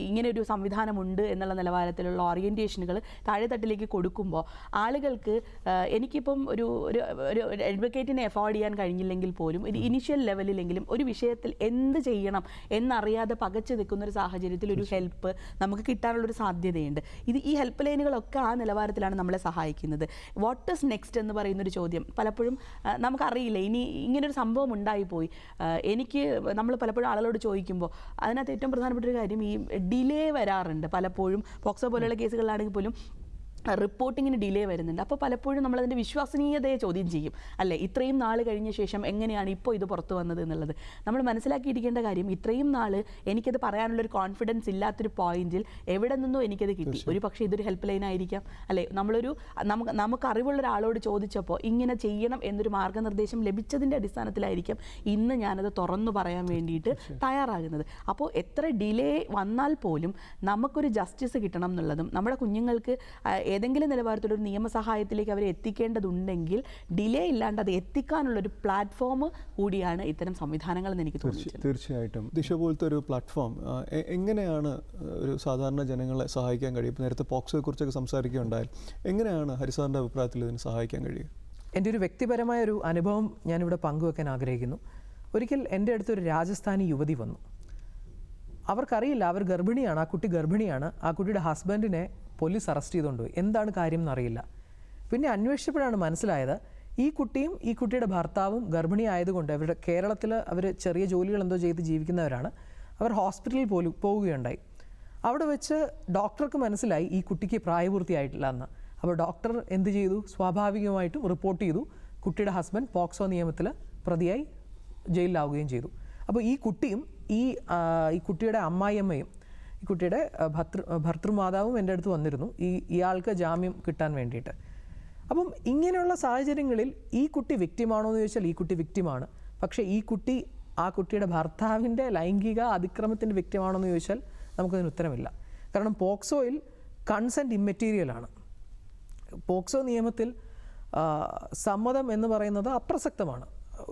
ഇങ്ങനെ ഒരു സംവിധാനമുണ്ട് എന്നുള്ള നിലവാരത്തിലുള്ള ഓറിയൻറ്റേഷനുകൾ താഴെത്തട്ടിലേക്ക് കൊടുക്കുമ്പോൾ ആളുകൾക്ക് എനിക്കിപ്പം ഒരു അഡ്വക്കേറ്റിനെ അഫോർഡ് ചെയ്യാൻ കഴിഞ്ഞില്ലെങ്കിൽ പോലും ഒരു ഇനിഷ്യൽ ലെവലിലെങ്കിലും ഒരു വിഷയത്തിൽ എന്ത് ചെയ്യണം എന്നറിയാതെ പകച്ചു നിൽക്കുന്ന ഒരു സാഹചര്യത്തിൽ ഒരു ഹെൽപ്പ് നമുക്ക് കിട്ടാനുള്ളൊരു സാധ്യതയുണ്ട്. ഈ ഹെൽപ്പ് ലൈനുകളൊക്കെ ആ നിലവാരത്തിലാണ് നമ്മളെ സഹായിക്കുന്നത്. വാട്ട് ഈസ് നെക്സ്റ്റ് എന്ന് പറയുന്നൊരു ചോദ്യം പലപ്പോഴും നമുക്കറിയില്ല. ഇനി ഇങ്ങനൊരു സംഭവം ഉണ്ടായിപ്പോയി, എനിക്ക് നമ്മൾ പലപ്പോഴും ആളുകളോട് ചോദിക്കുമ്പോൾ അതിനകത്ത് ഏറ്റവും പ്രധാനപ്പെട്ട ഒരു കാര്യം ഈ ഡിലേ വരാറുണ്ട്. പലപ്പോഴും പോക്സോ പോലെയുള്ള കേസുകളിലാണെങ്കിൽ പോലും റിപ്പോർട്ടിങ്ങിന് ഡിലേ വരുന്നുണ്ട്. അപ്പോൾ പലപ്പോഴും നമ്മളതിൻ്റെ വിശ്വസനീയതയെ ചോദ്യം ചെയ്യും, അല്ലേ? ഇത്രയും നാൾ കഴിഞ്ഞ ശേഷം എങ്ങനെയാണ് ഇപ്പോൾ ഇത് പുറത്തു വന്നത് എന്നുള്ളത് നമ്മൾ മനസ്സിലാക്കിയിരിക്കേണ്ട കാര്യം, ഇത്രയും നാൾ എനിക്കത് പറയാനുള്ളൊരു കോൺഫിഡൻസ് ഇല്ലാത്തൊരു പോയിന്റിൽ എവിടെ നിന്നോ എനിക്കത് കിട്ടി. ഒരു പക്ഷേ ഇതൊരു ഹെൽപ്പ് ലൈൻ ആയിരിക്കാം, അല്ലേ? നമുക്ക് അറിവുള്ള ഒരാളോട് ചോദിച്ചപ്പോൾ ഇങ്ങനെ ചെയ്യണം എന്നൊരു മാർഗ്ഗനിർദ്ദേശം ലഭിച്ചതിൻ്റെ അടിസ്ഥാനത്തിലായിരിക്കാം ഇന്ന് ഞാനത് തുറന്നു പറയാൻ വേണ്ടിയിട്ട് തയ്യാറാകുന്നത്. അപ്പോൾ എത്ര ഡിലേ വന്നാൽ പോലും നമുക്കൊരു ജസ്റ്റിസ് കിട്ടണം എന്നുള്ളതും നമ്മുടെ കുഞ്ഞുങ്ങൾക്ക് ഏതെങ്കിലും നിലവാരത്തിലൊരു നിയമസഹായത്തിലേക്ക് അവരെ എത്തിക്കേണ്ടതുണ്ടെങ്കിൽ ഡിലേ ഇല്ലാണ്ട് അത് എത്തിക്കാനുള്ളൊരു പ്ലാറ്റ്ഫോം കൂടിയാണ് ഇത്തരം സംവിധാനങ്ങൾ എന്ന് എനിക്ക് തോന്നുന്നു. തീർച്ചയായിട്ടും ദിശ പോലത്തെ ഒരു പ്ലാറ്റ്ഫോം എങ്ങനെയാണ് ഒരു സാധാരണ ജനങ്ങളെ സഹായിക്കാൻ കഴിയും? ഇപ്പോൾ നേരത്തെ പോക്സോയെ കുറിച്ചൊക്കെ സംസാരിക്കുകയുണ്ടായാൽ എങ്ങനെയാണ് ഹരിസാറിൻ്റെ അഭിപ്രായത്തിൽ ഇതിന് സഹായിക്കാൻ കഴിയുക? എൻ്റെ ഒരു വ്യക്തിപരമായ ഒരു അനുഭവം ഞാനിവിടെ പങ്കുവെക്കാൻ ആഗ്രഹിക്കുന്നു. ഒരിക്കൽ എൻ്റെ അടുത്തൊരു രാജസ്ഥാനി യുവതി വന്നു. അവർക്കറിയില്ല അവർ ഗർഭിണിയാണ്, ആ കുട്ടി ഗർഭിണിയാണ്. ആ കുട്ടിയുടെ ഹസ്ബൻഡിനെ പോലീസ് അറസ്റ്റ് ചെയ്തുകൊണ്ടുപോയി. എന്താണ് കാര്യം എന്നറിയില്ല. പിന്നെ അന്വേഷിച്ചപ്പോഴാണ് മനസ്സിലായത് ഈ കുട്ടിയും ഈ കുട്ടിയുടെ ഭർത്താവും ഗർഭിണി ആയതുകൊണ്ട് അവരുടെ കേരളത്തിൽ അവർ ചെറിയ ജോലികൾ എന്തോ ചെയ്ത് ജീവിക്കുന്നവരാണ്. അവർ ഹോസ്പിറ്റലിൽ പോലും പോവുകയുണ്ടായി. അവിടെ വെച്ച് ഡോക്ടർക്ക് മനസ്സിലായി ഈ കുട്ടിക്ക് പ്രായപൂർത്തിയായിട്ടില്ല എന്ന്. അപ്പോൾ ഡോക്ടർ എന്ത് ചെയ്തു? സ്വാഭാവികമായിട്ടും റിപ്പോർട്ട് ചെയ്തു. കുട്ടിയുടെ ഹസ്ബൻഡ് പോക്സോ നിയമത്തിൽ പ്രതിയായി ജയിലിലാവുകയും ചെയ്തു. അപ്പോൾ ഈ കുട്ടിയും ഈ കുട്ടിയുടെ അമ്മായിയമ്മയും ഈ കുട്ടിയുടെ ഭർത്തൃമാതാവും എൻ്റെ അടുത്ത് വന്നിരുന്നു ഇയാൾക്ക് ജാമ്യം കിട്ടാൻ വേണ്ടിയിട്ട്. അപ്പം ഇങ്ങനെയുള്ള സാഹചര്യങ്ങളിൽ ഈ കുട്ടി വിക്റ്റിമാണോ എന്ന് ചോദിച്ചാൽ ഈ കുട്ടി വിക്റ്റിമാണ്. പക്ഷേ ഈ കുട്ടി ആ കുട്ടിയുടെ ഭർത്താവിൻ്റെ ലൈംഗിക അതിക്രമത്തിൻ്റെ വിക്റ്റിമാണോ എന്ന് ചോദിച്ചാൽ നമുക്കതിന് ഉത്തരമില്ല. കാരണം പോക്സോയിൽ കൺസെൻറ്റ് ഇമ്മെറ്റീരിയലാണ്. പോക്സോ നിയമത്തിൽ സമ്മതം എന്ന് പറയുന്നത് അപ്രസക്തമാണ്.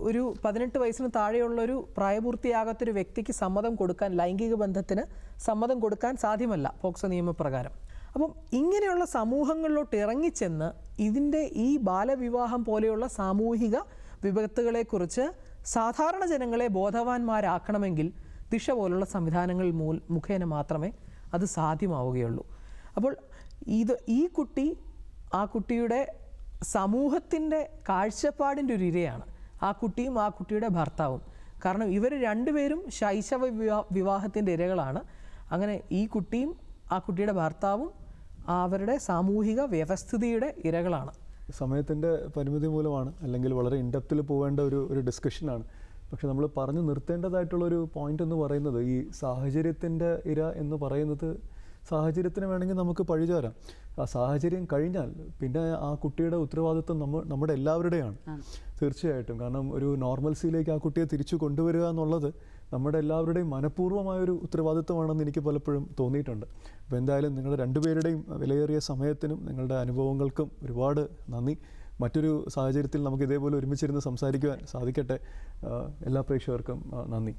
ഒരു 18 വയസ്സിന് താഴെയുള്ളൊരു പ്രായപൂർത്തിയാകാത്തൊരു വ്യക്തിക്ക് സമ്മതം കൊടുക്കാൻ, ലൈംഗിക ബന്ധത്തിന് സമ്മതം കൊടുക്കാൻ സാധ്യമല്ല പോക്സോ നിയമപ്രകാരം. അപ്പം ഇങ്ങനെയുള്ള സമൂഹങ്ങളിലോട്ട് ഇറങ്ങിച്ചെന്ന് ഇതിൻ്റെ ഈ ബാലവിവാഹം പോലെയുള്ള സാമൂഹിക വിപത്തുകളെക്കുറിച്ച് സാധാരണ ജനങ്ങളെ ബോധവാന്മാരാക്കണമെങ്കിൽ ദിശ പോലുള്ള സംവിധാനങ്ങൾ മുഖേന മാത്രമേ അത് സാധ്യമാവുകയുള്ളൂ. അപ്പോൾ ഈ കുട്ടി ആ കുട്ടിയുടെ സമൂഹത്തിൻ്റെ കാഴ്ചപ്പാടിൻ്റെ ഒരു ഇരയാണ്. ആ കുട്ടിയും ആ കുട്ടിയുടെ ഭർത്താവും. കാരണം ഇവർ രണ്ടുപേരും ശൈശവ വിവാഹത്തിൻ്റെ ഇരകളാണ്. അങ്ങനെ ഈ കുട്ടിയും ആ കുട്ടിയുടെ ഭർത്താവും അവരുടെ സാമൂഹിക വ്യവസ്ഥിതിയുടെ ഇരകളാണ്. സമയത്തിൻ്റെ പരിമിതി മൂലമാണ്, അല്ലെങ്കിൽ വളരെ ഇൻഡെപ്തിൽ പോവേണ്ട ഒരു ഡിസ്കഷനാണ്. പക്ഷെ നമ്മൾ പറഞ്ഞു നിർത്തേണ്ടതായിട്ടുള്ളൊരു പോയിന്റ് എന്ന് പറയുന്നത് ഈ സാഹചര്യത്തിൻ്റെ ഇര എന്ന് പറയുന്നത് സാഹചര്യത്തിന് വേണമെങ്കിൽ നമുക്ക് പഴിചാരാം. ആ സാഹചര്യം കഴിഞ്ഞാൽ പിന്നെ ആ കുട്ടിയുടെ ഉത്തരവാദിത്വം നമ്മുടെ എല്ലാവരുടെയാണ് തീർച്ചയായിട്ടും. കാരണം ഒരു നോർമൽസിയിലേക്ക് ആ കുട്ടിയെ തിരിച്ചു കൊണ്ടുവരിക എന്നുള്ളത് നമ്മുടെ എല്ലാവരുടെയും മനഃപൂർവ്വമായൊരു ഉത്തരവാദിത്വമാണെന്ന് എനിക്ക് പലപ്പോഴും തോന്നിയിട്ടുണ്ട്. അപ്പോൾ എന്തായാലും നിങ്ങളുടെ രണ്ടുപേരുടെയും വിലയേറിയ സമയത്തിനും നിങ്ങളുടെ അനുഭവങ്ങൾക്കും ഒരുപാട് നന്ദി. മറ്റൊരു സാഹചര്യത്തിൽ നമുക്ക് ഇതേപോലെ ഒരുമിച്ചിരുന്ന് സംസാരിക്കുവാൻ സാധിക്കട്ടെ. എല്ലാ പ്രേക്ഷകർക്കും നന്ദി.